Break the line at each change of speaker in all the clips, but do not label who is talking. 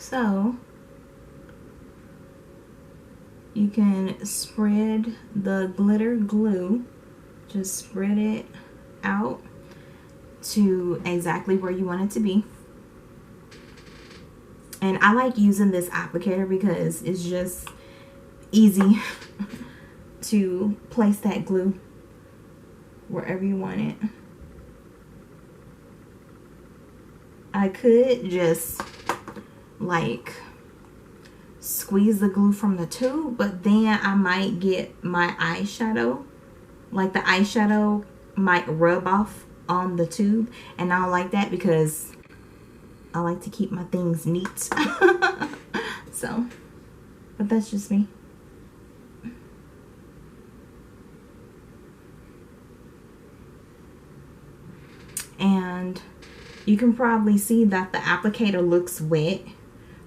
So you can spread the glitter glue, just spread it out to exactly where you want it to be. And I like using this applicator because it's just easy to place that glue wherever you want it. I could just like squeeze the glue from the tube, but then I might get my eyeshadow, like the eyeshadow might rub off on the tube, and I don't like that because I like to keep my things neat. So, but that's just me. And you can probably see that the applicator looks wet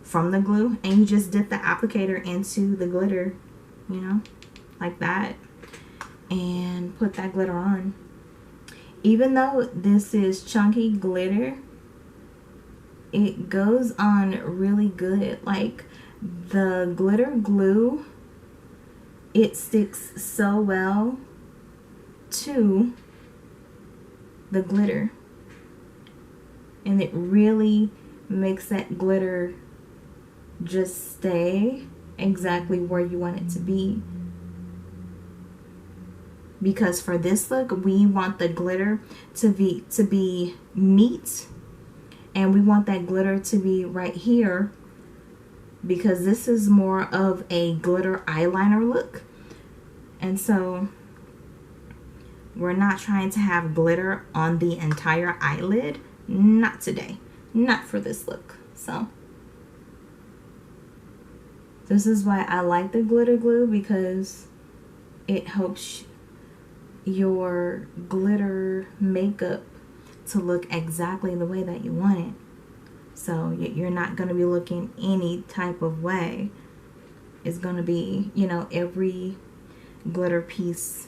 from the glue, and you just dip the applicator into the glitter, you know, like that, and put that glitter on. Even though this is chunky glitter, it goes on really good. Like the glitter glue, it sticks so well to the glitter, and it really makes that glitter just stay exactly where you want it to be. Because for this look, we want the glitter to be neat, and we want that glitter to be right here, because this is more of a glitter eyeliner look. And so we're not trying to have glitter on the entire eyelid. Not today. Not for this look. So this is why I like the glitter glue, because it helps your glitter makeup to look exactly the way that you want it. So you're not going to be looking any type of way. It's going to be, you know, every glitter piece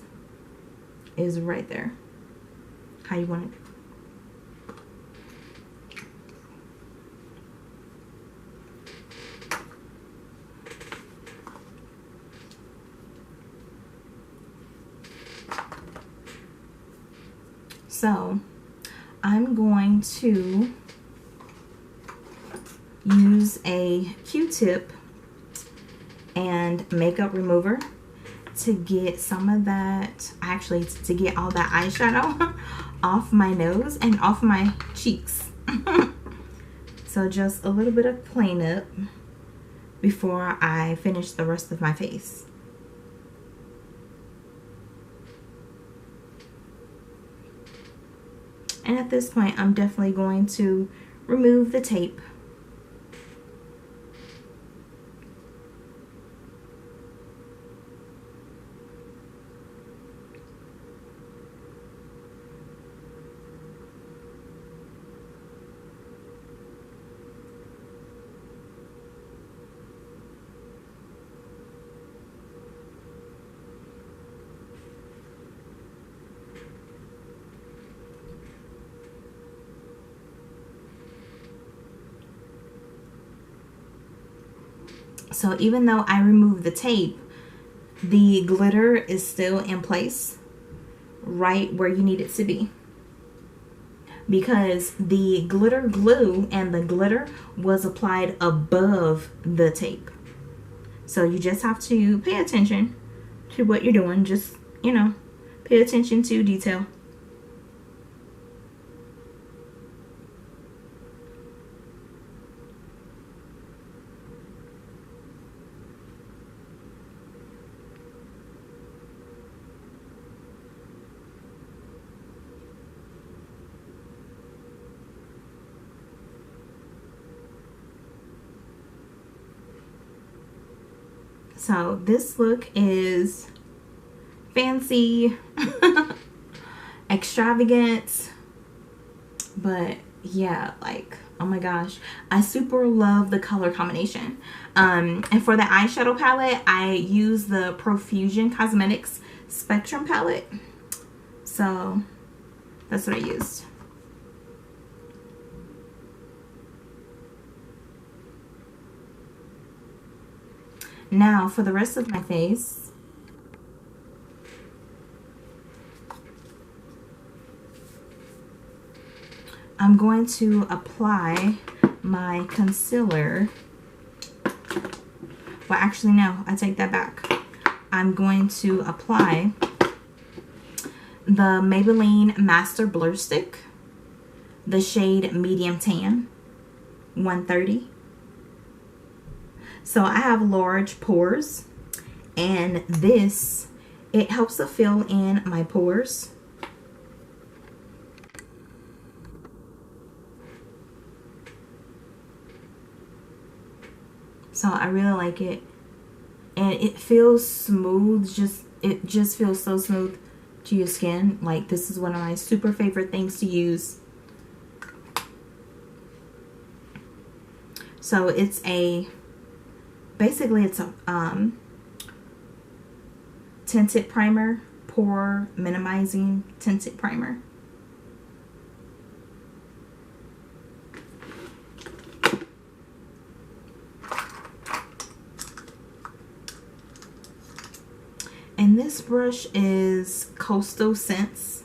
is right there how you want it. So I'm going to use a Q-tip and makeup remover to get some of that, actually to get all that eyeshadow off my nose and off my cheeks. So just a little bit of cleanup before I finish the rest of my face. And at this point, I'm definitely going to remove the tape. So even though I removed the tape, the glitter is still in place right where you need it to be, because the glitter glue and the glitter was applied above the tape. So you just have to pay attention to what you're doing. Just, you know, pay attention to detail. So this look is fancy, extravagant, but yeah, like, oh my gosh, I super love the color combination. And for the eyeshadow palette, I use the Profusion Cosmetics Spectrum palette. So that's what I used. Now for the rest of my face, I'm going to apply my concealer. Well, actually, no, I take that back. I'm going to apply the Maybelline Master Blur Stick, the shade Medium Tan, 130. So I have large pores, and this, it helps to fill in my pores. So I really like it, and it feels smooth. It just feels so smooth to your skin. Like, this is one of my super favorite things to use. So it's basically it's a tinted primer, pore minimizing tinted primer. And this brush is Coastal Scents.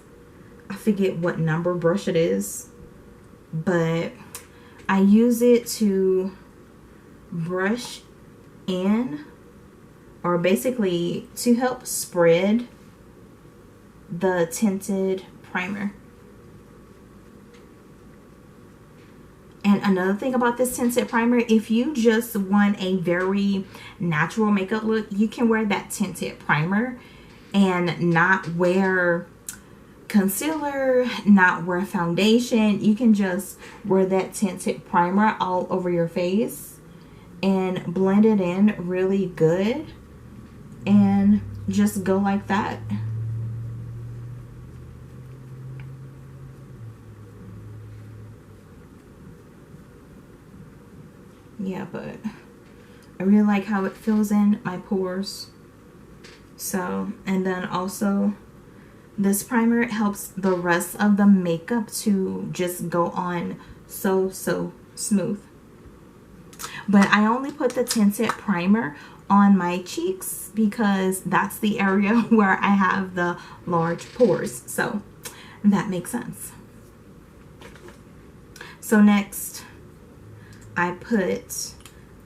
I forget what number brush it is, but I use it to brush in, or basically to help spread the tinted primer. And another thing about this tinted primer, if you just want a very natural makeup look, you can wear that tinted primer and not wear concealer, not wear foundation. You can just wear that tinted primer all over your face and blend it in really good and just go like that. Yeah, but I really like how it fills in my pores. So, and then also this primer helps the rest of the makeup to just go on so smooth. But I only put the tinted primer on my cheeks because that's the area where I have the large pores. So that makes sense. So next, I put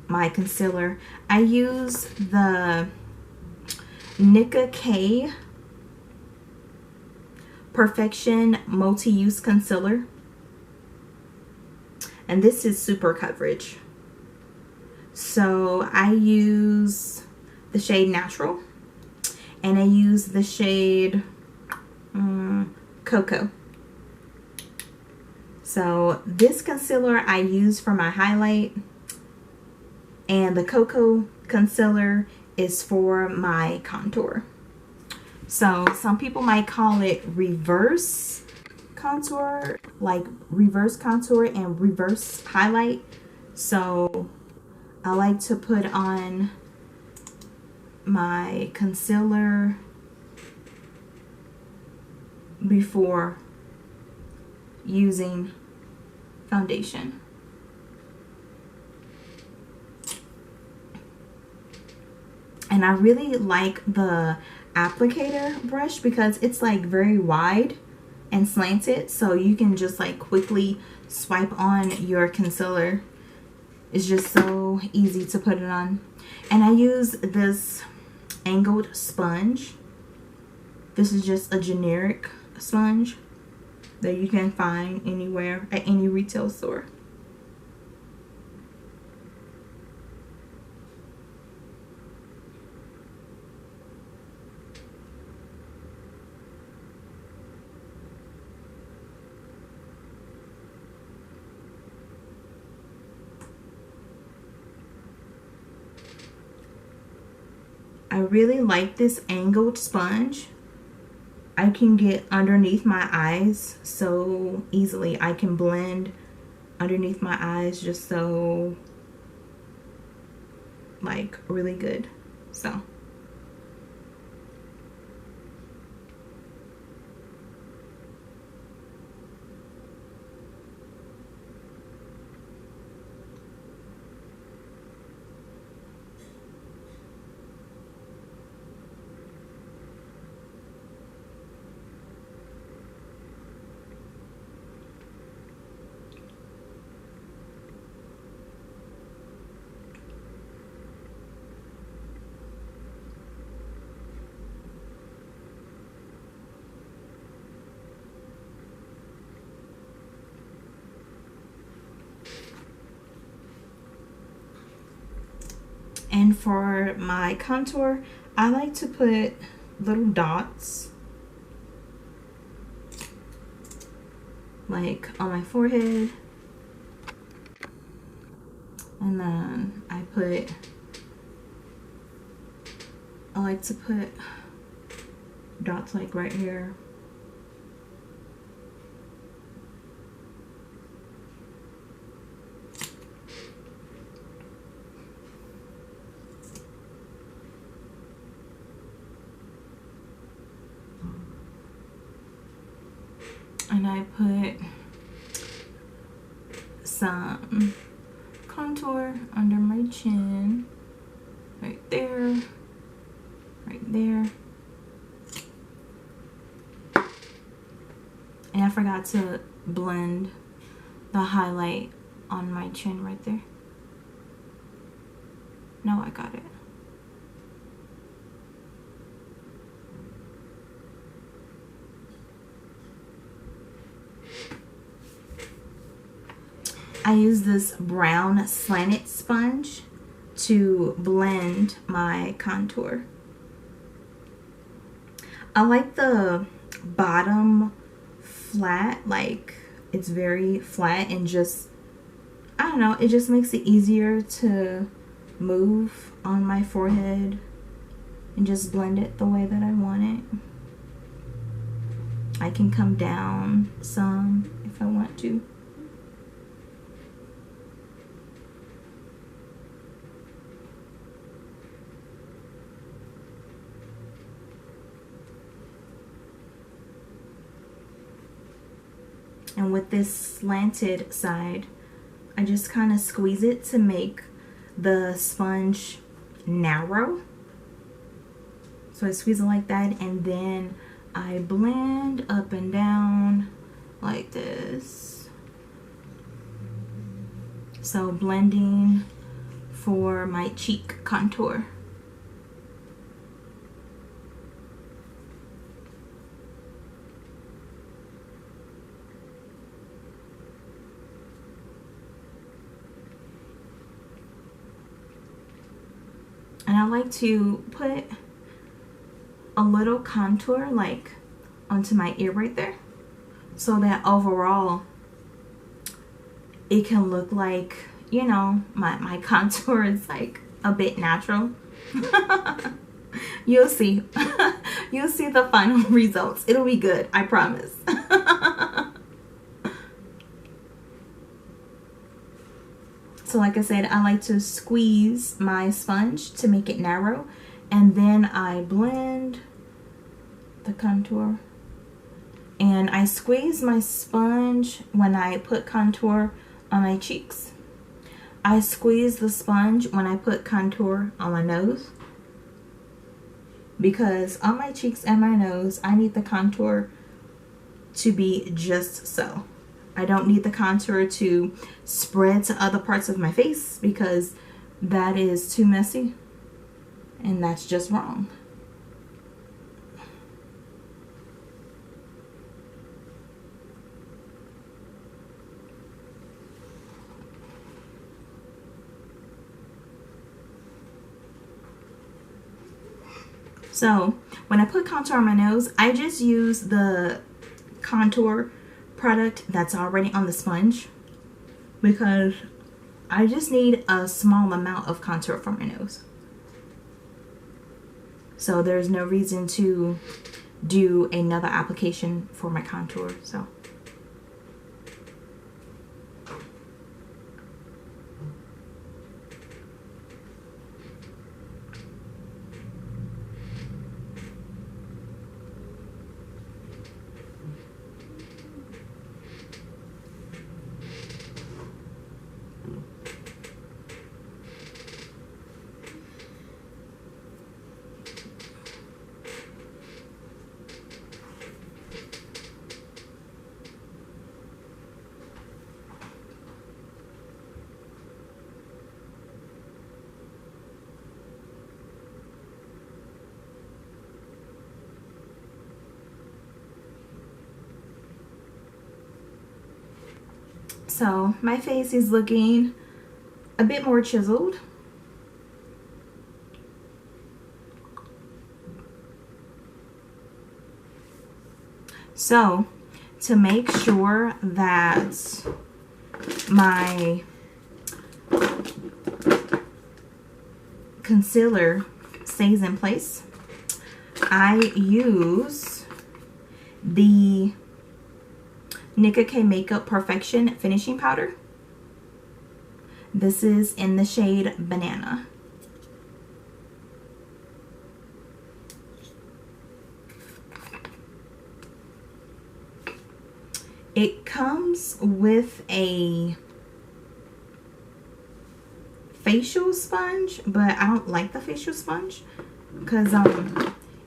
my concealer. I use the Nicka K Perfection Multi-Use Concealer. And this is super coverage. So I use the shade Natural. And I use the shade Cocoa. So this concealer I use for my highlight, and the Cocoa concealer is for my contour. So some people might call it reverse contour, like reverse contour and reverse highlight. So I like to put on my concealer before using foundation. And I really like the applicator brush because it's like very wide and slanted, so you can just like quickly swipe on your concealer. It's just so easy to put it on. And I use this angled sponge. This is just a generic sponge that you can find anywhere at any retail store. I really like this angled sponge. I can get underneath my eyes so easily. I can blend underneath my eyes just so, like, really good. So And for my contour, I like to put little dots like on my forehead, and then I like to put dots like right here. And I put some contour under my chin, right there, right there. And I forgot to blend the highlight on my chin right there. No, I got it. I use this brown slanted sponge to blend my contour. I like the bottom flat, like it's very flat and just, I don't know, it just makes it easier to move on my forehead and just blend it the way that I want it. I can come down some if I want to. And with this slanted side, I just kind of squeeze it to make the sponge narrow. So I squeeze it like that, and then I blend up and down like this. So blending for my cheek contour. And I like to put a little contour like onto my ear right there, so that overall it can look like, you know, my contour is like a bit natural. You'll see. You'll see the final results. It'll be good, I promise. So like I said, I like to squeeze my sponge to make it narrow, and then I blend the contour. And I squeeze my sponge when I put contour on my cheeks. I squeeze the sponge when I put contour on my nose, because on my cheeks and my nose, I need the contour to be just so. I don't need the contour to spread to other parts of my face, because that is too messy and that's just wrong. So when I put contour on my nose, I just use the contour product that's already on the sponge, because I just need a small amount of contour for my nose. So there's no reason to do another application for my contour. So my face is looking a bit more chiseled. So to make sure that my concealer stays in place, I use the Nicka K Makeup Perfection Finishing Powder. This is in the shade Banana. It comes with a facial sponge, but I don't like the facial sponge because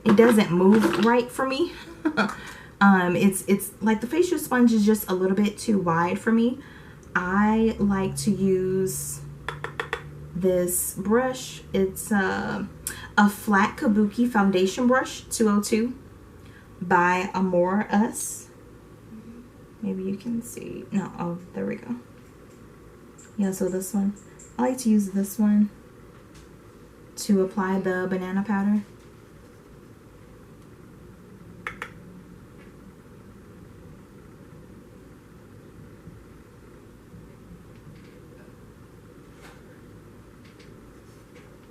it doesn't move right for me. It's like the facial sponge is just a little bit too wide for me. I like to use this brush. It's a flat kabuki foundation brush, 202 by Amore Us. Maybe you can see. No, oh, there we go. Yeah, so this one. I like to use this one to apply the banana powder.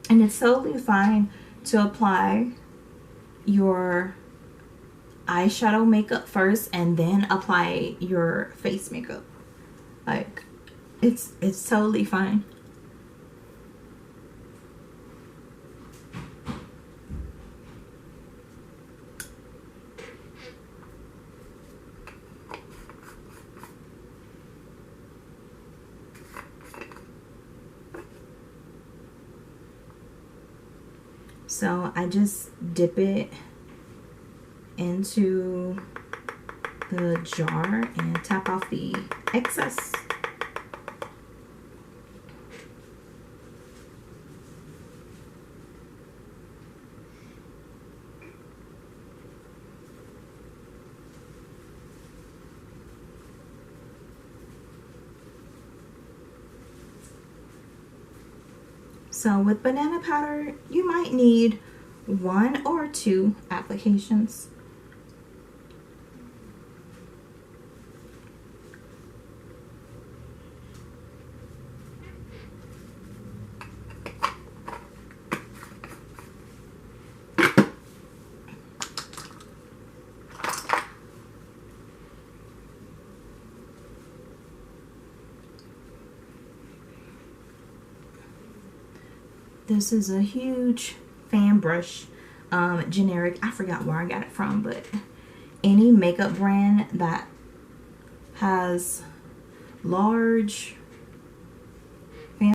And it's totally fine to apply your eyeshadow makeup first and then apply your face makeup. Like, it's totally fine. So I just dip it into the jar and tap off the excess. So with banana powder, you might need 1 or 2 applications. This is a huge fan brush, generic. I forgot where I got it from, but any makeup brand that has large